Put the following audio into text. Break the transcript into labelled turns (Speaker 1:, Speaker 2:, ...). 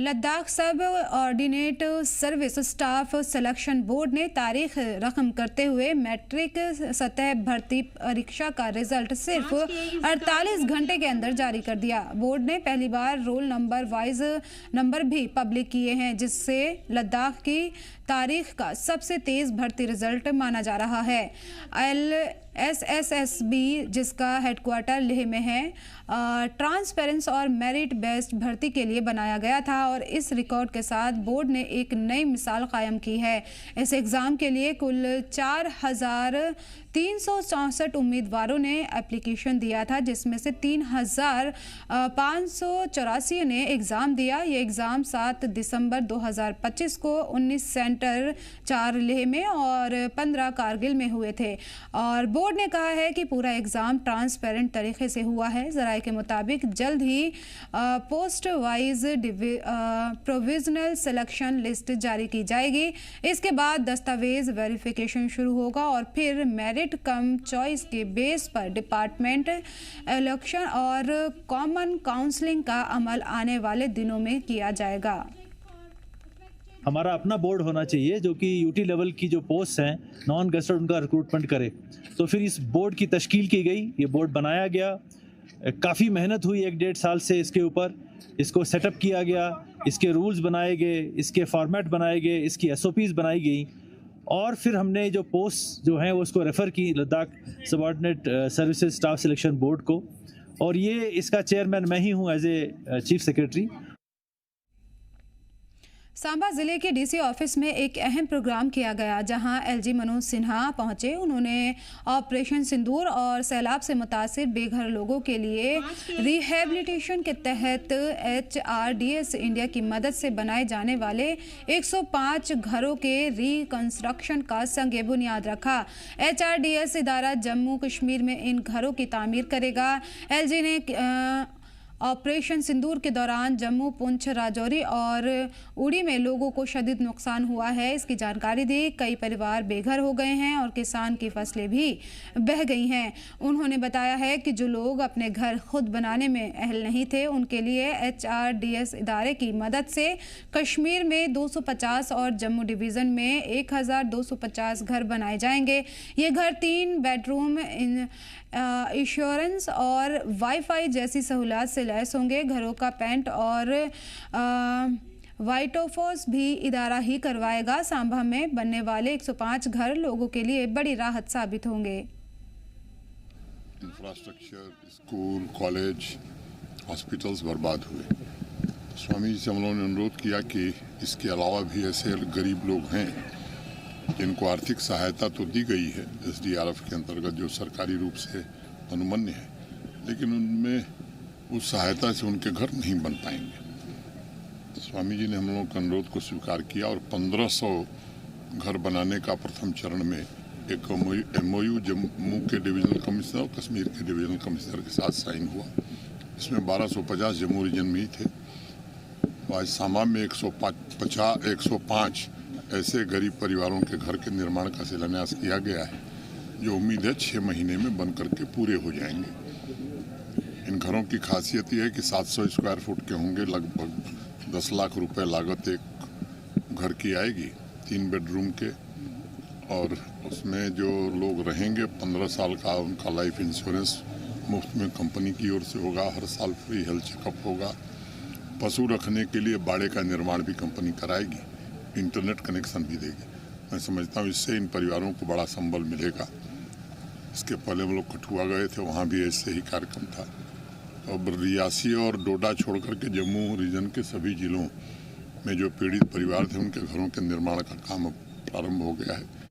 Speaker 1: लद्दाख सब ordinate service staff selection board ने तारीख रकम करते हुए मैट्रिक सतह भर्ती परीक्षा का रिजल्ट सिर्फ 48 घंटे के अंदर जारी कर दिया। बोर्ड ने पहली बार रोल नंबर वाइज नंबर भी पब्लिक किए हैं, जिससे लद्दाख की तारीख का सबसे तेज भर्ती रिजल्ट माना जा रहा है। LSSB, जिसका हेडक्वार्टर लेह में है, ट्रांसपेरेंस और मेरिट बेस्ड भर्ती के लिए बनाया गया था और इस रिकॉर्ड के साथ बोर्ड ने एक नई मिसाल कायम की है। इस एग्ज़ाम के लिए कुल 4,364 उम्मीदवारों ने एप्लीकेशन दिया था, जिसमें से 3,584 ने एग्ज़ाम दिया। ये एग्ज़ाम 7 दिसंबर 2025 को 19 सेंटर 4 लेह में और 15 कारगिल में हुए थे और बोर्ड ने कहा है कि पूरा एग्ज़ाम ट्रांसपेरेंट तरीके से हुआ है। ज़राए के मुताबिक जल्द ही post wise provisional selection list जारी की जाएगी। इसके बाद दस्तावेज वेरिफिकेशन शुरू होगा और फिर मेरिट कम चॉइस के बेस पर डिपार्टमेंट इलेक्शन और कॉमन काउंसलिंग का अमल आने वाले दिनों में किया जाएगा।
Speaker 2: हमारा अपना बोर्ड होना चाहिए जो कि यूटी लेवल की जो पोस्ट हैं नॉन गेस्टेड उनका रिक्रूटमेंट करे। तो फिर इस बोर्ड की तश्कील की गई, ये बोर्ड बनाया गया, काफ़ी मेहनत हुई 1-1.5 साल से इसके ऊपर। इसको सेटअप किया गया, इसके रूल्स बनाए गए, इसके फॉर्मेट बनाए गए, इसकी SOPs बनाई गई और फिर हमने जो पोस्ट जो हैं वो उसको रेफ़र की Ladakh subordinate services staff selection board को और ये इसका चेयरमैन मैं ही हूँ as a chief secretary.
Speaker 1: Samba जिले के DC ऑफिस में एक अहम प्रोग्राम किया गया, जहां LG मनोज सिन्हा पहुंचे। उन्होंने ऑपरेशन सिंदूर और सैलाब से मुतासिर बेघर लोगों के लिए रिहेबिलिटेशन के तहत HRDS इंडिया की मदद से बनाए जाने वाले 105 घरों के रिकंस्ट्रक्शन का संग बुनियाद रखा। HRDS इदारा जम्मू कश्मीर में इन घरों की तामीर करेगा। LG ने ऑपरेशन सिंदूर के दौरान जम्मू, पुंछ, राजौरी और उड़ी में लोगों को शदीद नुकसान हुआ है, इसकी जानकारी दी। कई परिवार बेघर हो गए हैं और किसान की फसलें भी बह गई हैं। उन्होंने बताया है कि जो लोग अपने घर खुद बनाने में अहल नहीं थे, उनके लिए HRDS इदारे की मदद से कश्मीर में 250 और जम्मू डिवीज़न में 1,250 घर बनाए जाएंगे। ये घर 3 बेडरूम, इंश्योरेंस और वाईफाई जैसी सहूलत से लैस होंगे। घरों का पेंट और वाइटोफोस भी इदारा ही करवाएगा। सांबा में बनने वाले 105 घर लोगों के लिए बड़ी राहत साबित होंगे।
Speaker 3: इंफ्रास्ट्रक्चर, स्कूल, कॉलेज, हॉस्पिटल्स बर्बाद हुए। स्वामी जी से हम लोगों ने अनुरोध किया कि इसके अलावा भी ऐसे गरीब लोग हैं जिनको आर्थिक सहायता तो दी गई है SDRF के अंतर्गत, जो सरकारी रूप से अनुमन्य है, लेकिन उनमें उस सहायता से उनके घर नहीं बन पाएंगे। तो स्वामी जी ने हम लोगों के अनुरोध को स्वीकार किया और 1500 घर बनाने का प्रथम चरण में एक MOU जम्मू के डिविजनल कमिश्नर और कश्मीर के डिविजनल कमिश्नर के साथ साइन हुआ। इसमें 1250 जम्मू रीजन में ही थे। आज सांबा में 105 ऐसे गरीब परिवारों के घर के निर्माण का शिलान्यास किया गया है, जो उम्मीद है 6 महीने में बन करके पूरे हो जाएंगे। इन घरों की खासियत यह है कि 700 स्क्वायर फुट के होंगे। लगभग 10 लाख रुपए लागत एक घर की आएगी, 3 बेडरूम के, और उसमें जो लोग रहेंगे 15 साल का उनका लाइफ इंश्योरेंस मुफ्त में कंपनी की ओर से होगा। हर साल फ्री हेल्थ चेकअप होगा। पशु रखने के लिए बाड़े का निर्माण भी कंपनी कराएगी। इंटरनेट कनेक्शन भी देगी। मैं समझता हूँ इससे इन परिवारों को बड़ा संबल मिलेगा। इसके पहले हम लोग कठुआ गए थे, वहाँ भी ऐसे ही कार्यक्रम था। अब रियासी और डोडा छोड़ करके जम्मू रीजन के सभी जिलों में जो पीड़ित परिवार थे, उनके घरों के निर्माण का काम अब प्रारंभ हो गया है।